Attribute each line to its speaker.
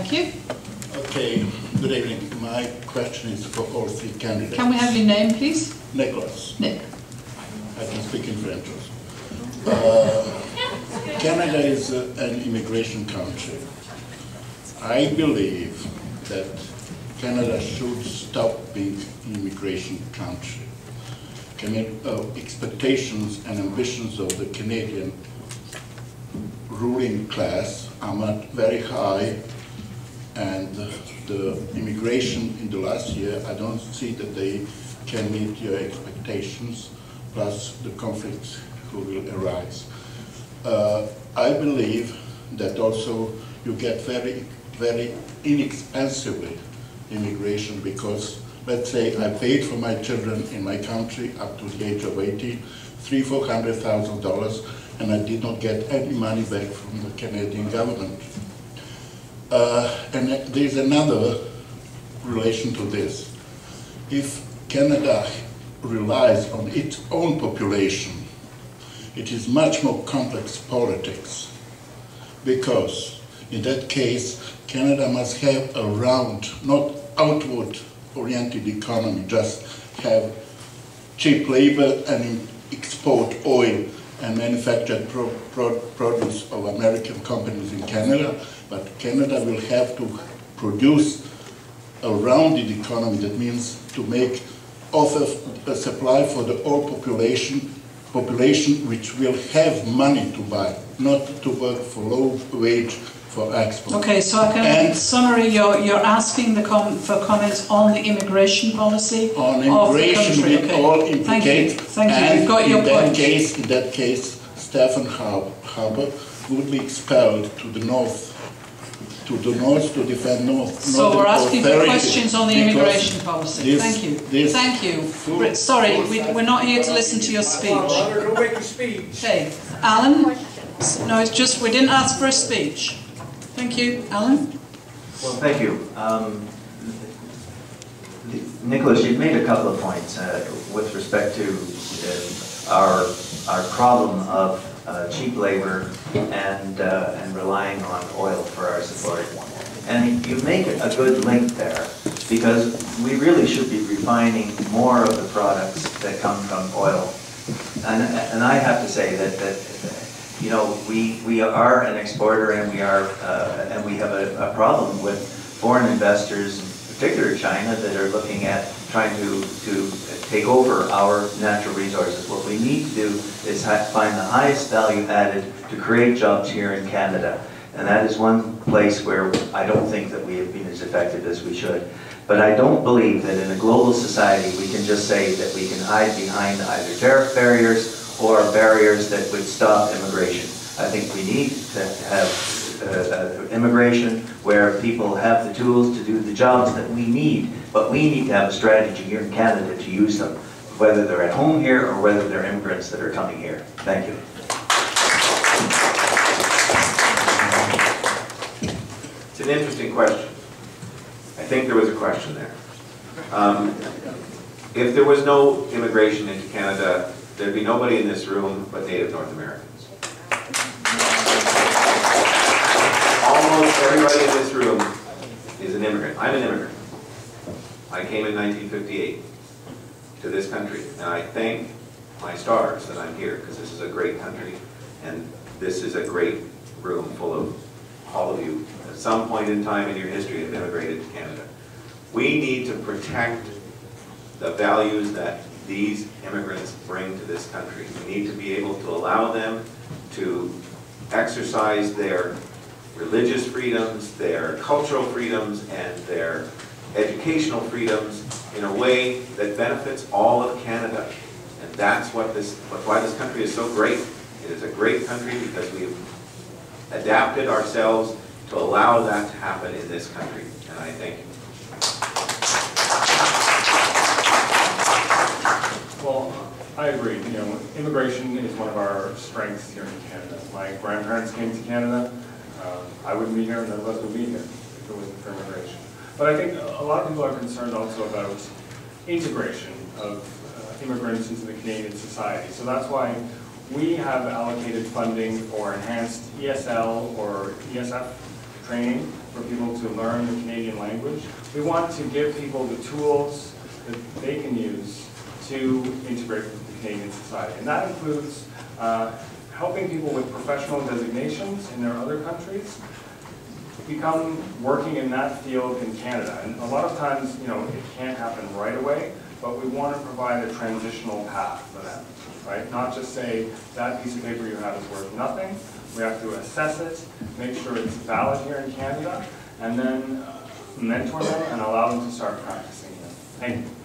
Speaker 1: Thank you.
Speaker 2: Okay, good evening. My question is for all three candidates.
Speaker 1: Can we have your name, please?
Speaker 2: Nicholas.
Speaker 1: Nick.
Speaker 2: I can speak in French also. Canada is an immigration country. I believe that Canada should stop being an immigration country. Expectations and ambitions of the Canadian ruling class are not very high, and the immigration in the last year, I don't see that they can meet your expectations, plus the conflicts who will arise. I believe that also you get very, very inexpensively immigration, because let's say I paid for my children in my country up to the age of 18, $300,000–400,000, and I did not get any money back from the Canadian government. And there's another relation to this. If Canada relies on its own population, it is much more complex politics, because in that case Canada must have a round, not outward-oriented economy, just have cheap labor and export oil and manufactured produce of American companies in Canada, but Canada will have to produce a rounded economy. That means to make offer a supply for the whole population which will have money to buy, not to work for low wage for export.
Speaker 1: Okay, so I can summary. You're asking for comments on the immigration policy
Speaker 2: on immigration
Speaker 1: of the country.
Speaker 2: Will all implicate.
Speaker 1: Thank you. You've got your point.
Speaker 2: In that case, Stephen Harper would be expelled to the north to defend north.
Speaker 1: So we're asking for questions on the immigration policy. Thank you. Thank you. Sorry, we're not here to listen to your speech.
Speaker 3: Don't make a speech.
Speaker 1: Okay, Alan. No, it's just we didn't ask for a speech. Thank you, Alan.
Speaker 4: Well, thank you. Nicholas, you've made a couple of points with respect to our problem of cheap labor and relying on oil for our support. And you make a good link there, because we really should be refining more of the products that come from oil. And I have to say that you know, we are an exporter, and we have a problem with foreign investors, in particular China, that are looking at trying to take over our natural resources. What we need to do is find the highest value added to create jobs here in Canada. And that is one place where I don't think that we have been as effective as we should. But I don't believe that in a global society we can just say that we can hide behind either tariff barriers or barriers that would stop immigration. I think we need to have immigration where people have the tools to do the jobs that we need, but we need to have a strategy here in Canada to use them, whether they're at home here or whether they're immigrants that are coming here. Thank you.
Speaker 5: It's an interesting question. I think there was a question there. If there was no immigration into Canada, there'd be nobody in this room but Native North Americans. Almost everybody in this room is an immigrant. I'm an immigrant. I came in 1958 to this country, and I thank my stars that I'm here, because this is a great country, and this is a great room full of all of you at some point in time in your history have immigrated to Canada. We need to protect the values that these immigrants bring to this country. We need to be able to allow them to exercise their religious freedoms, their cultural freedoms, and their educational freedoms in a way that benefits all of Canada. And that's why this country is so great. It is a great country because we've adapted ourselves to allow that to happen in this country. And I thank you.
Speaker 3: Well, I agree. You know, immigration is one of our strengths here in Canada. My grandparents came to Canada. I wouldn't be here, and none of us would be here if it wasn't for immigration. But I think a lot of people are concerned also about integration of immigrants into the Canadian society. So that's why we have allocated funding for enhanced ESL or ESF training for people to learn the Canadian language. We want to give people the tools that they can use to integrate with the Canadian society. And that includes helping people with professional designations in their other countries become working in that field in Canada. And a lot of times, you know, it can't happen right away, but we want to provide a transitional path for them, right? Not just say, that piece of paper you have is worth nothing. We have to assess it, make sure it's valid here in Canada, and then mentor them and allow them to start practicing it. Thank you.